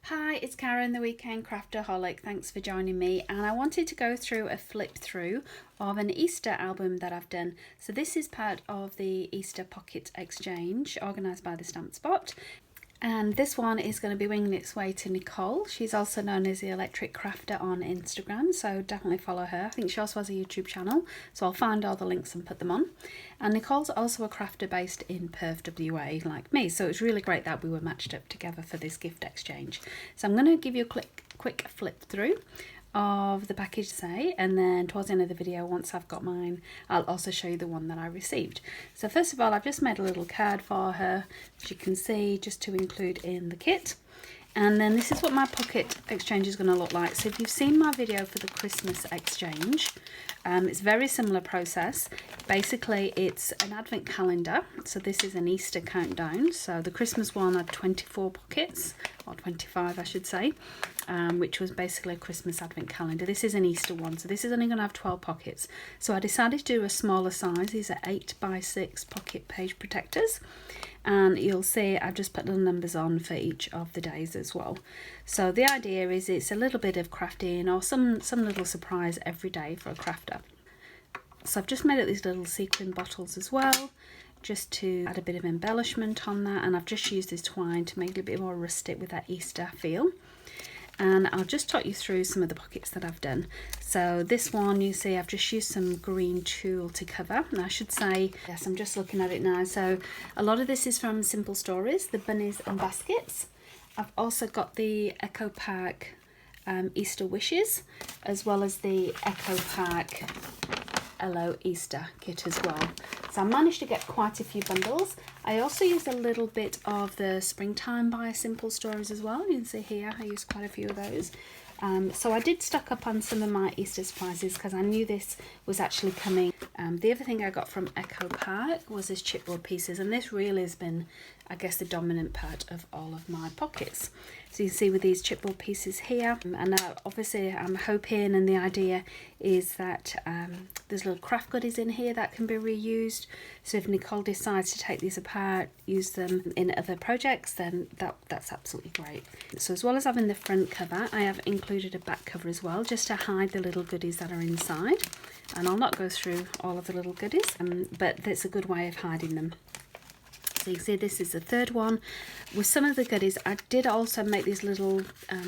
Hi, it's Karen, the Weekend Craftaholic. Thanks for joining me. And I wanted to go through a flip through of an Easter album that I've done. So this is part of the Easter Pocket Exchange organised by the Stamp Spot. And this one is going to be winging its way to Nicole. She's also known as the Electric Crafter on Instagram, so definitely follow her. I think she also has a YouTube channel, so I'll find all the links and put them on. And Nicole's also a crafter based in Perth, WA, like me, so it's really great that we were matched up together for this gift exchange. So I'm going to give you a quick flip through of the package today, and then towards the end of the video, once I've got mine, I'll also show you the one that I received. So first of all, I've just made a little card for her, as you can see, just to include in the kit. And then this is what my pocket exchange is going to look like. So if you've seen my video for the Christmas exchange, it's a very similar process. Basically, it's an advent calendar. So this is an Easter countdown. So the Christmas one had 24 pockets, or 25 I should say, which was basically a Christmas advent calendar. This is an Easter one, so this is only going to have 12 pockets. So I decided to do a smaller size. These are 8x6 pocket page protectors. And you'll see I've just put little numbers on for each of the days as well. So the idea is it's a little bit of crafting or some little surprise every day for a crafter. So I've just made up these little sequin bottles as well, just to add a bit of embellishment on that, and I've just used this twine to make it a bit more rustic with that Easter feel. And I'll just talk you through some of the pockets that I've done. So this one, you see I've just used some green tulle to cover, and I should say, yes, I'm just looking at it now, so a lot of this is from Simple Stories, the bunnies and baskets. I've also got the Echo Pack Easter Wishes, as well as the Echo Pack Hello Easter kit as well. So I managed to get quite a few bundles. I also used a little bit of the Springtime by Simple Stories as well. You can see here I used quite a few of those. So I did stock up on some of my Easter surprises because I knew this was actually coming. The other thing I got from Echo Pack was this chipboard pieces, and this really has been, I guess, the dominant part of all of my pockets. So you can see with these chipboard pieces here, and obviously I'm hoping, and the idea is that there's little craft goodies in here that can be reused. So if Nicole decides to take these apart, use them in other projects, then that's absolutely great. So as well as having the front cover, I have included a back cover as well, just to hide the little goodies that are inside. And I'll not go through all of the little goodies, but that's a good way of hiding them. So you can see this is the third one. With some of the goodies, I did also make these little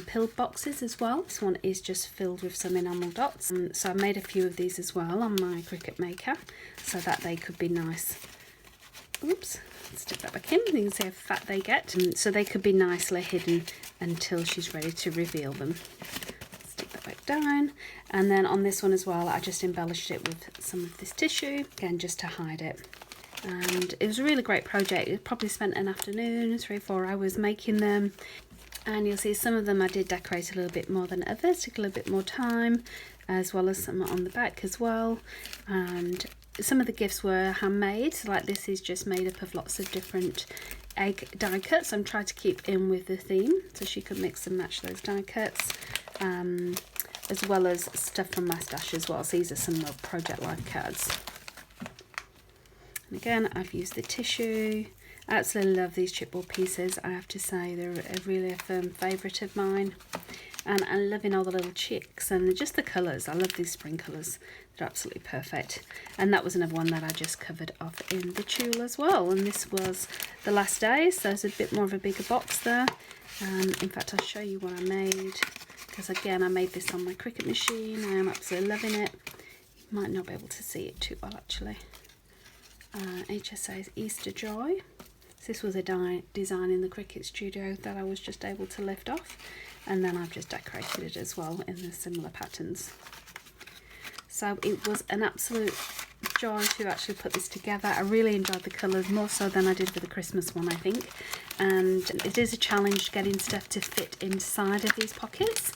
pill boxes as well. This one is just filled with some enamel dots. So I made a few of these as well on my Cricut Maker, so that they could be nice. Oops, stick that back in. You can see how fat they get. So they could be nicely hidden until she's ready to reveal them. Stick that back down. And then on this one as well, I just embellished it with some of this tissue, again, just to hide it. And it was a really great project. It probably spent an afternoon, 3 or 4 hours making them. And you'll see some of them I did decorate a little bit more than others, took a little bit more time, as well as some on the back as well. And some of the gifts were handmade, so like this is just made up of lots of different egg die cuts. I'm trying to keep in with the theme, so she could mix and match those die cuts. As well as stuff from my stash as well. So these are some more Project Life cards. And again, I've used the tissue. I absolutely love these chipboard pieces. I have to say they're really a firm favourite of mine. And I'm loving all the little chicks and just the colours. I love these spring colours. They're absolutely perfect. And that was another one that I just covered off in the tulle as well. And this was the last day, so there's a bit more of a bigger box there. In fact, I'll show you what I made, because again, I made this on my Cricut machine. I am absolutely loving it. You might not be able to see it too well actually. HSA's Easter Joy. So this was a design in the Cricut Studio that I was just able to lift off, and then I've just decorated it as well in the similar patterns. So it was an absolute joy to actually put this together. I really enjoyed the colours, more so than I did for the Christmas one, I think. And it is a challenge getting stuff to fit inside of these pockets,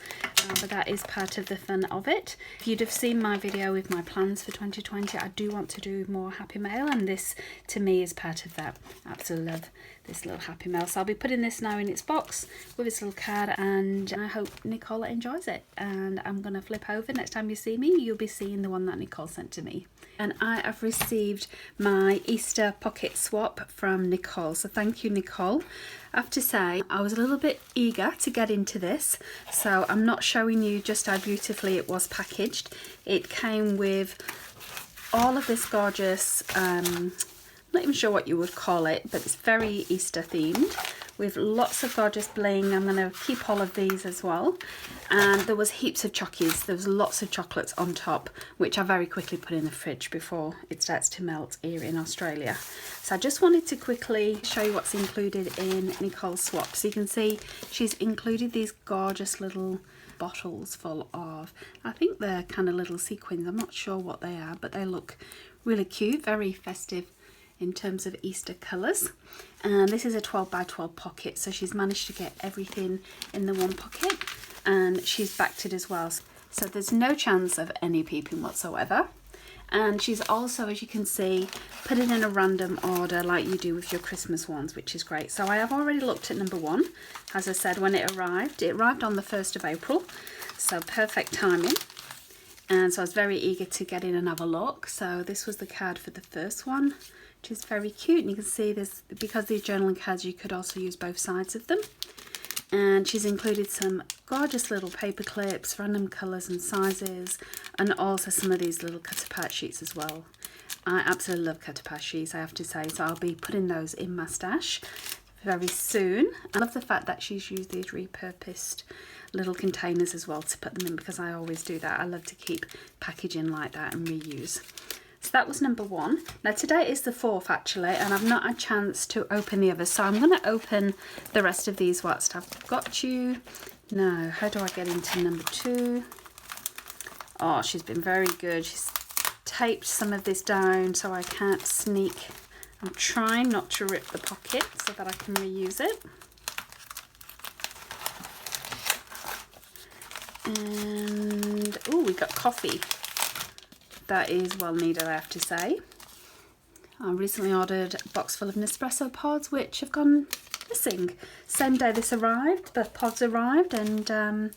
but that is part of the fun of it. If you'd have seen my video with my plans for 2020, I do want to do more Happy Mail, and this to me is part of that. I absolutely love this little Happy Mail. So I'll be putting this now in its box with its little card, and I hope Nicole enjoys it. And I'm going to flip over. Next time you see me, you'll be seeing the one that Nicole sent to me. And I have received my Easter pocket swap from Nicole. So thank you, Nicole. I have to say I was a little bit eager to get into this, so I'm not showing you just how beautifully it was packaged. It came with all of this gorgeous, I'm not even sure what you would call it, but it's very Easter themed with lots of gorgeous bling. I'm going to keep all of these as well. And there was heaps of chockies. There was lots of chocolates on top, which I very quickly put in the fridge before it starts to melt here in Australia. So I just wanted to quickly show you what's included in Nicole's swap. So you can see she's included these gorgeous little bottles full of, I think they're kind of little sequins. I'm not sure what they are, but they look really cute, very festive in terms of Easter colours. And this is a 12 by 12 pocket, so she's managed to get everything in the one pocket, and she's backed it as well, so there's no chance of any peeping whatsoever. And she's also, as you can see, put it in a random order like you do with your Christmas ones, which is great. So I have already looked at number 1. As I said, when it arrived on the 1st of April, so perfect timing. And so I was very eager to get in and have a look. So this was the card for the first one, which is very cute. And you can see this, because these journaling cards, you could also use both sides of them. And she's included some gorgeous little paper clips, random colours and sizes, and also some of these little cut apart sheets as well. I absolutely love cut apart sheets, I have to say, so I'll be putting those in my stash very soon. I love the fact that she's used these repurposed little containers as well to put them in, because I always do that. I love to keep packaging like that and reuse. So that was number 1. Now today is the 4th actually, and I've not had a chance to open the others, so I'm going to open the rest of these whilst I've got you. Now, how do I get into number 2? Oh, she's been very good. She's taped some of this down so I can't sneak. I'm trying not to rip the pocket so that I can reuse it. And, oh, we got coffee. That is well needed, I have to say. I recently ordered a box full of Nespresso pods, which have gone missing. Same day this arrived, the pods arrived, and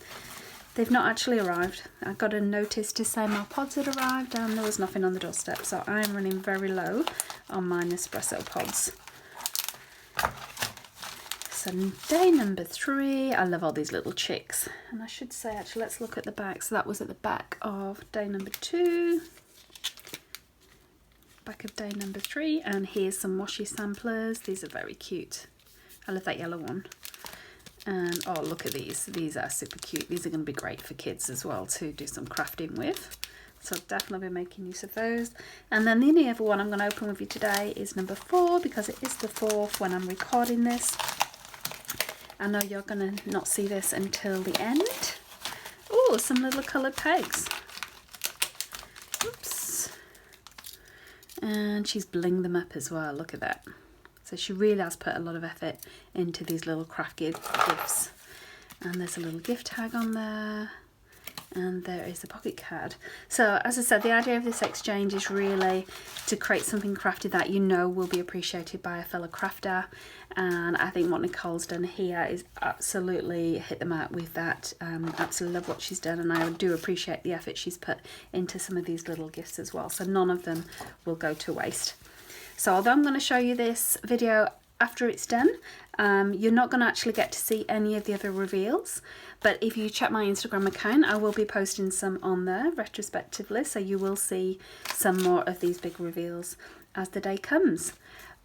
they've not actually arrived. I got a notice to say my pods had arrived, and there was nothing on the doorstep, so I'm running very low on my Nespresso pods. So day number 3, I love all these little chicks. And I should say, actually, let's look at the back. So that was at the back of day number 2. Back of day number 3, and here's some washi samplers. These are very cute. I love that yellow one. And oh, look at these. These are super cute. These are going to be great for kids as well to do some crafting with. So I'll definitely be making use of those. And then the only other one I'm going to open with you today is number 4, because it is the 4th when I'm recording this. I know you're going to not see this until the end. Oh, some little coloured pegs. Oops. And she's blinged them up as well, look at that. So she really has put a lot of effort into these little craft gifts. And there's a little gift tag on there. And there is the pocket card. So as I said, the idea of this exchange is really to create something crafty that you know will be appreciated by a fellow crafter. And I think what Nicole's done here is absolutely hit the mark with that. Absolutely love what she's done, and I do appreciate the effort she's put into some of these little gifts as well. So none of them will go to waste. So although I'm going to show you this video after it's done, you're not going to actually get to see any of the other reveals, but if you check my Instagram account, I will be posting some on there retrospectively, so you will see some more of these big reveals as the day comes.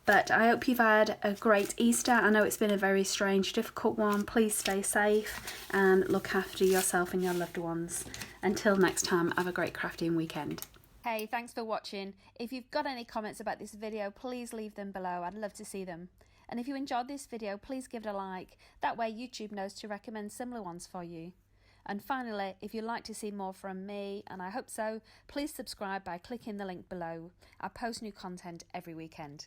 But I hope you've had a great Easter. I know it's been a very strange, difficult one. Please stay safe and look after yourself and your loved ones. Until next time, have a great crafting weekend. Hey, thanks for watching. If you've got any comments about this video, please leave them below. I'd love to see them. And if you enjoyed this video, please give it a like. That way YouTube knows to recommend similar ones for you. And finally, if you'd like to see more from me, and I hope so, please subscribe by clicking the link below. I post new content every weekend.